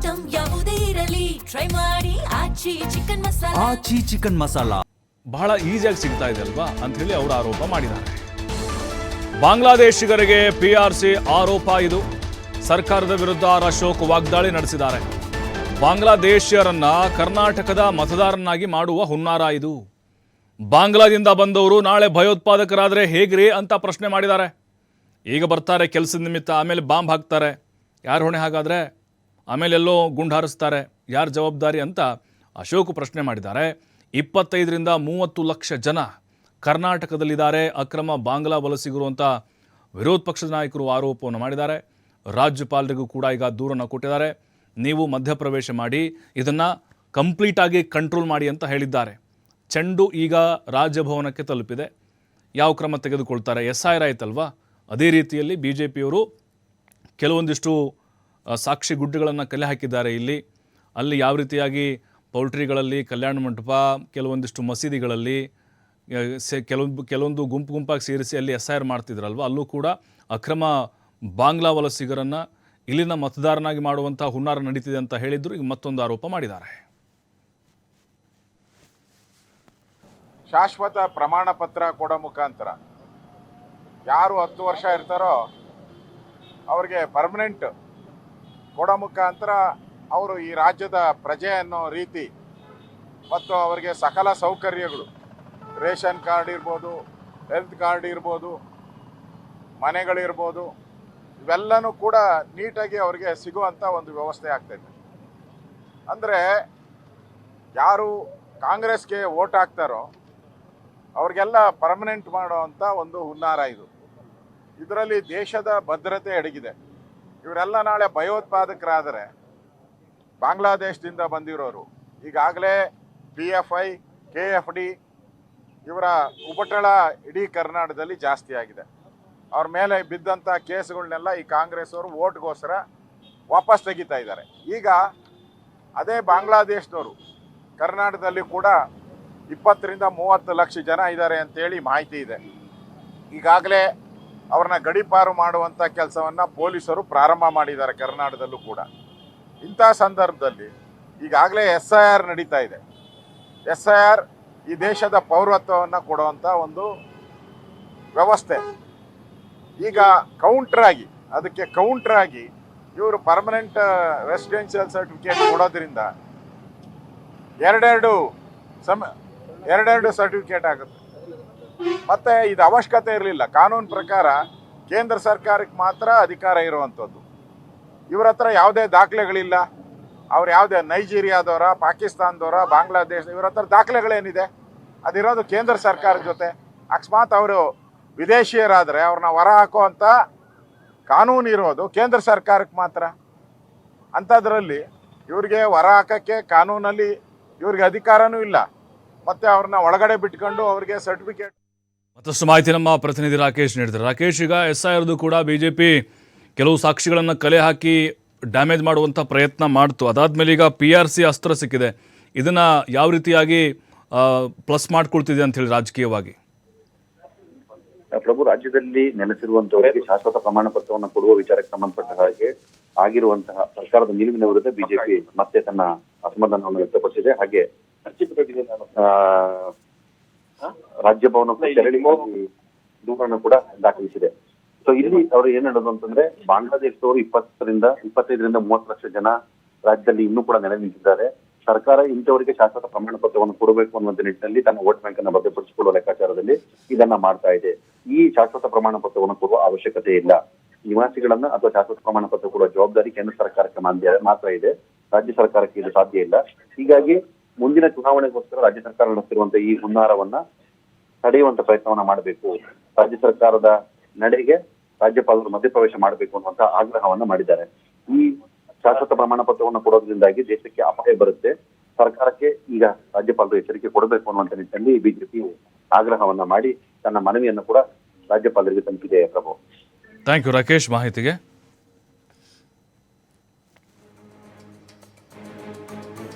Item ಯಾವುದೇ ಇರಲಿ try ಮಾಡಿ ಆಚಿ ಚಿಕನ್ ಮಸಾಲಾ ಬಹಳ ಈಸಿಯಾಗಿ ಸಿಗ್ತಾ ಇದೆ ಅಲ್ವಾ ಅಂತ ಹೇಳಿ ಅವರು ಆರೋಪ ಮಾಡಿದ್ದಾರೆ. ಬಾಂಗ್ಲಾದೇಶಿಗರಿಗೆ PRC ಆರೋಪ ಇದು. ಸರ್ಕಾರದ ವಿರುದ್ಧ ಅಶೋಕ್ ವಾಗ್ದಾಳಿ ನಡೆಸಿದ್ದಾರೆ. ಬಾಂಗ್ಲಾದೇಶಿಯರನ್ನ ಕರ್ನಾಟಕದ ಮತದಾರನಾಗಿ ಮಾಡುವ ಹುನ್ನಾರ ಇದು. ಬಾಂಗ್ಲಾದಿಂದ ಬಂದವರು ನಾಳೆ ಭಯೋತ್ಪಾದಕರಾದರೆ ಹೇಗ್ರಿ ಅಂತ ಪ್ರಶ್ನೆ ಮಾಡಿದ್ದಾರೆ. ಈಗ ಬರ್ತಾರೆ ಕೆಲಸದ ನಿಮಿತ್ತ, ಆಮೇಲೆ ಬಾಂಬ್ ಹಾಕ್ತಾರೆ, ಯಾರು ಹೊಣೆ ಹಾಗಾದರೆ? ಆಮೇಲೆ ಎಲ್ಲೋ ಗುಂಡು ಹಾರಿಸ್ತಾರೆ, ಯಾರು ಜವಾಬ್ದಾರಿ ಅಂತ ಅಶೋಕ್ ಪ್ರಶ್ನೆ ಮಾಡಿದ್ದಾರೆ. 25ರಿಂದ 30 ಲಕ್ಷ ಜನ ಕರ್ನಾಟಕದಲ್ಲಿದ್ದಾರೆ ಅಕ್ರಮ ಬಾಂಗ್ಲಾ ವಲಸಿಗರು ಅಂತ ವಿರೋಧ ಪಕ್ಷದ ನಾಯಕರು ಆರೋಪವನ್ನು ಮಾಡಿದ್ದಾರೆ. ರಾಜ್ಯಪಾಲರಿಗೂ ಕೂಡ ಈಗ ದೂರನ್ನು ಕೊಟ್ಟಿದ್ದಾರೆ. ನೀವು ಮಧ್ಯಪ್ರವೇಶ ಮಾಡಿ ಇದನ್ನು ಕಂಪ್ಲೀಟಾಗಿ ಕಂಟ್ರೋಲ್ ಮಾಡಿ ಅಂತ ಹೇಳಿದ್ದಾರೆ. ಚೆಂಡು ಈಗ ರಾಜಭವನಕ್ಕೆ ತಲುಪಿದೆ. ಯಾವ ಕ್ರಮ ತೆಗೆದುಕೊಳ್ತಾರೆ? SIR ಆಯ್ತಲ್ವಾ, ಅದೇ ರೀತಿಯಲ್ಲಿ BJPಯವರು ಕೆಲವೊಂದಿಷ್ಟು ಸಾಕ್ಷಿ ಗುಡ್ಡೆಗಳನ್ನು ಕಲೆ ಹಾಕಿದ್ದಾರೆ. ಅಲ್ಲಿ ಯಾವ ರೀತಿಯಾಗಿ ಪೌಲ್ಟ್ರಿಗಳಲ್ಲಿ, ಕಲ್ಯಾಣ ಮಂಟಪ, ಕೆಲವೊಂದಿಷ್ಟು ಮಸೀದಿಗಳಲ್ಲಿ ಕೆಲವೊಂದು ಗುಂಪಾಗಿ ಸೇರಿಸಿ ಅಲ್ಲಿ SIR ಮಾಡ್ತಿದ್ರಲ್ವ, ಅಲ್ಲೂ ಕೂಡ ಅಕ್ರಮ ಬಾಂಗ್ಲಾ ವಲಸಿಗರನ್ನು ಇಲ್ಲಿನ ಮತದಾರನಾಗಿ ಮಾಡುವಂಥ ಹುನ್ನಾರ ನಡೀತಿದೆ ಅಂತ ಹೇಳಿದ್ರು. ಈಗ ಮತ್ತೊಂದು ಆರೋಪ ಮಾಡಿದ್ದಾರೆ. ಶಾಶ್ವತ ಪ್ರಮಾಣ ಪತ್ರ ಕೊಡೋ ಮುಖಾಂತರ ಯಾರು 10 ವರ್ಷ ಇರ್ತಾರೋ ಅವ್ರಿಗೆ ಪರ್ಮನೆಂಟ್ ಕೊಡೋ ಮುಖಾಂತರ ಅವರು ಈ ರಾಜ್ಯದ ಪ್ರಜೆ ಅನ್ನೋ ರೀತಿ ಮತ್ತು ಅವರಿಗೆ ಸಕಲ ಸೌಕರ್ಯಗಳು, ರೇಷನ್ ಕಾರ್ಡ್ ಇರ್ಬೋದು, ಹೆಲ್ತ್ ಕಾರ್ಡ್ ಇರ್ಬೋದು, ಮನೆಗಳಿರ್ಬೋದು, ಇವೆಲ್ಲನೂ ಕೂಡ ನೀಟಾಗಿ ಅವರಿಗೆ ಸಿಗುವಂಥ ಒಂದು ವ್ಯವಸ್ಥೆ ಆಗ್ತಾಯಿದೆ. ಅಂದರೆ ಯಾರು ಕಾಂಗ್ರೆಸ್ಗೆ ವೋಟ್ ಹಾಕ್ತಾರೋ ಅವ್ರಿಗೆಲ್ಲ ಪರ್ಮನೆಂಟ್ ಮಾಡೋವಂಥ ಒಂದು ಹುನ್ನಾರ ಇದು. ಇದರಲ್ಲಿ ದೇಶದ ಭದ್ರತೆ ಅಡಗಿದೆ. ಇವರೆಲ್ಲ ನಾಳೆ ಭಯೋತ್ಪಾದಕರಾದರೆ, ಬಾಂಗ್ಲಾದೇಶದಿಂದ ಬಂದಿರೋರು ಈಗಾಗಲೇ PFI, KFD ಇವರ ಉಪಟಳ ಇಡೀ ಕರ್ನಾಟಕದಲ್ಲಿ ಜಾಸ್ತಿ ಆಗಿದೆ. ಅವ್ರ ಮೇಲೆ ಬಿದ್ದಂಥ ಕೇಸ್ಗಳನ್ನೆಲ್ಲ ಈ ಕಾಂಗ್ರೆಸ್ ಅವರು ವೋಟ್ಗೋಸ್ಕರ ವಾಪಸ್ ತೆಗಿತಾ ಇದ್ದಾರೆ. ಈಗ ಅದೇ ಬಾಂಗ್ಲಾದೇಶದವರು ಕರ್ನಾಟಕದಲ್ಲಿ ಕೂಡ 20ರಿಂದ 30 ಲಕ್ಷ ಜನ ಇದ್ದಾರೆ ಅಂತೇಳಿ ಮಾಹಿತಿ ಇದೆ. ಈಗಾಗಲೇ ಅವ್ರನ್ನ ಗಡೀಪಾರು ಮಾಡುವಂಥ ಕೆಲಸವನ್ನು ಪೊಲೀಸರು ಪ್ರಾರಂಭ ಮಾಡಿದ್ದಾರೆ ಕರ್ನಾಟಕದಲ್ಲೂ ಕೂಡ. ಇಂಥ ಸಂದರ್ಭದಲ್ಲಿ ಈಗಾಗಲೇ SIR ನಡೀತಾ ಇದೆ. SIR ಈ ದೇಶದ ಪೌರತ್ವವನ್ನು ಕೊಡುವಂಥ ಒಂದು ವ್ಯವಸ್ಥೆ. ಈಗ ಅದಕ್ಕೆ ಕೌಂಟ್ರಾಗಿ ಇವರು ಪರ್ಮನೆಂಟ್ ರೆಸಿಡೆನ್ಷಿಯಲ್ ಸರ್ಟಿಫಿಕೇಟ್ ಕೊಡೋದ್ರಿಂದ ಎರಡೆರಡು ಸರ್ಟಿಫಿಕೇಟ್ ಆಗುತ್ತೆ. ಮತ್ತು ಇದು ಅವಶ್ಯಕತೆ ಇರಲಿಲ್ಲ. ಕಾನೂನು ಪ್ರಕಾರ ಕೇಂದ್ರ ಸರ್ಕಾರಕ್ಕೆ ಮಾತ್ರ ಅಧಿಕಾರ ಇರುವಂಥದ್ದು. ಇವ್ರ ಹತ್ರ ಯಾವುದೇ ದಾಖಲೆಗಳಿಲ್ಲ. ಅವ್ರು ಯಾವುದೇ ನೈಜೀರಿಯಾದವರ, ಪಾಕಿಸ್ತಾನದವರ, ಬಾಂಗ್ಲಾದೇಶ, ಇವ್ರ ಹತ್ರ ದಾಖಲೆಗಳೇನಿದೆ? ಅದಿರೋದು ಕೇಂದ್ರ ಸರ್ಕಾರದ ಜೊತೆ. ಅಕಸ್ಮಾತ್ ಅವರು ವಿದೇಶಿಯರಾದರೆ ಅವ್ರನ್ನ ಹೊರ ಹಾಕುವಂಥ ಕಾನೂನು ಇರೋದು ಕೇಂದ್ರ ಸರ್ಕಾರಕ್ಕೆ ಮಾತ್ರ. ಅಂಥದ್ರಲ್ಲಿ ಇವ್ರಿಗೆ ಹೊರ ಹಾಕೋಕ್ಕೆ ಕಾನೂನಲ್ಲಿ ಇವ್ರಿಗೆ ಅಧಿಕಾರನೂ ಇಲ್ಲ. ಮತ್ತು ಅವ್ರನ್ನ ಒಳಗಡೆ ಬಿಟ್ಕೊಂಡು ಅವ್ರಿಗೆ ಸರ್ಟಿಫಿಕೇಟ್. ಮತ್ತಷ್ಟು ಮಾಹಿತಿ ನಮ್ಮ ಪ್ರತಿನಿಧಿ ರಾಕೇಶ್ ನೀಡಿದ್ದಾರೆ. ರಾಕೇಶ್, ಈಗ SIRದು ಕೂಡ BJP ಕೆಲವು ಸಾಕ್ಷಿಗಳನ್ನು ಕಲೆ ಹಾಕಿ ಡ್ಯಾಮೇಜ್ ಮಾಡುವಂಥ ಪ್ರಯತ್ನ ಮಾಡ್ತು. ಅದಾದಮೇಲೆ ಈಗ PRC ಅಸ್ತ್ರ ಸಿಕ್ಕಿದೆ. ಇದನ್ನು ಯಾವ ರೀತಿಯಾಗಿ ಪ್ಲಸ್ ಮಾಡ್ಕೊಳ್ತಿದೆ ಅಂತ ಹೇಳಿ ರಾಜಕೀಯವಾಗಿ? ಪ್ರಭು, ರಾಜ್ಯದಲ್ಲಿ ನೆಲೆಸಿರುವಂತವರಿಗೆ ಶಾಶ್ವತ ಪ್ರಮಾಣ ಪತ್ರವನ್ನು ಕೊಡುವ ವಿಚಾರಕ್ಕೆ ಸಂಬಂಧಪಟ್ಟ ಹಾಗೆ ಆಗಿರುವಂತಹ ಸರ್ಕಾರದ ನಿಲುವಿನ ವಿರುದ್ಧ ಬಿಜೆಪಿ ಮತ್ತೆ ತನ್ನ ಅಸಮಾಧಾನವನ್ನು ವ್ಯಕ್ತಪಡಿಸಿದೆ. ಹಾಗೆ ರಾಜ್ಯಭವನಕ್ಕೆ ತೆರಳಿ ದೂರನ್ನು ಕೂಡ ದಾಖಲಿಸಿದೆ. ಸೊ ಇಲ್ಲಿ ಅವರು ಏನ್ ಹೇಳೋದು ಅಂತಂದ್ರೆ, ಬಾಂಗ್ಲಾದೇಶದವರು 25ರಿಂದ 30 ಲಕ್ಷ ಜನ ರಾಜ್ಯದಲ್ಲಿ ಇನ್ನೂ ಕೂಡ ನೆಲೆ ನಿಂತಿದ್ದಾರೆ. ಸರ್ಕಾರ ಇಂಥವರಿಗೆ ಶಾಶ್ವತ ಪ್ರಮಾಣ ಪತ್ರವನ್ನು ಕೊಡಬೇಕು ಅನ್ನುವಂಥ ನಿಟ್ಟಿನಲ್ಲಿ ತನ್ನ ವೋಟ್ ಬ್ಯಾಂಕ್ ಅನ್ನು ಭದ್ರಪಡಿಸಿಕೊಳ್ಳುವ ಲೆಕ್ಕಾಚಾರದಲ್ಲಿ ಇದನ್ನ ಮಾಡ್ತಾ ಇದೆ. ಈ ಶಾಶ್ವತ ಪ್ರಮಾಣ ಪತ್ರವನ್ನು ಕೊಡುವ ಅವಶ್ಯಕತೆ ಇಲ್ಲ. ನಿವಾಸಿಗಳನ್ನ ಅಥವಾ ಶಾಶ್ವತ ಪ್ರಮಾಣ ಪತ್ರ ಕೊಡುವ ಜವಾಬ್ದಾರಿ ಕೇಂದ್ರ ಸರ್ಕಾರಕ್ಕೆ ಮಾತ್ರ ಇದೆ. ರಾಜ್ಯ ಸರ್ಕಾರಕ್ಕೆ ಇದು ಸಾಧ್ಯ ಇಲ್ಲ. ಹೀಗಾಗಿ ಮುಂದಿನ ಚುನಾವಣೆಗೋಸ್ಕರ ರಾಜ್ಯ ಸರ್ಕಾರ ನಡೆಸಿರುವಂತಹ ಈ ಹುನ್ನಾರವನ್ನ ತಡೆಯುವಂತ ಪ್ರಯತ್ನವನ್ನ ಮಾಡಬೇಕು. ರಾಜ್ಯ ಸರ್ಕಾರದ ನಡೆಗೆ ರಾಜ್ಯಪಾಲರು ಮಧ್ಯಪ್ರವೇಶ ಮಾಡಬೇಕು ಅನ್ನುವಂತ ಆಗ್ರಹವನ್ನ ಮಾಡಿದ್ದಾರೆ. ಈ ಶಾಶ್ವತ ಪ್ರಮಾಣ ಪತ್ರವನ್ನು ಕೊಡೋದ್ರಿಂದಾಗಿ ದೇಶಕ್ಕೆ ಅಪಾಯ ಬರುತ್ತೆ. ಸರ್ಕಾರಕ್ಕೆ ಈಗ ರಾಜ್ಯಪಾಲರು ಎಚ್ಚರಿಕೆ ಕೊಡಬೇಕು ಅನ್ನುವಂತ ನಿಟ್ಟಿನಲ್ಲಿ ಬಿಜೆಪಿ ಆಗ್ರಹವನ್ನ ಮಾಡಿ ತನ್ನ ಮನವಿಯನ್ನು ಕೂಡ ರಾಜ್ಯಪಾಲರಿಗೆ ತಲುಪಿದೆ. ಪ್ರಭು, ಥ್ಯಾಂಕ್ ಯು ರಾಕೇಶ್ ಮಾಹಿತಿಗೆ.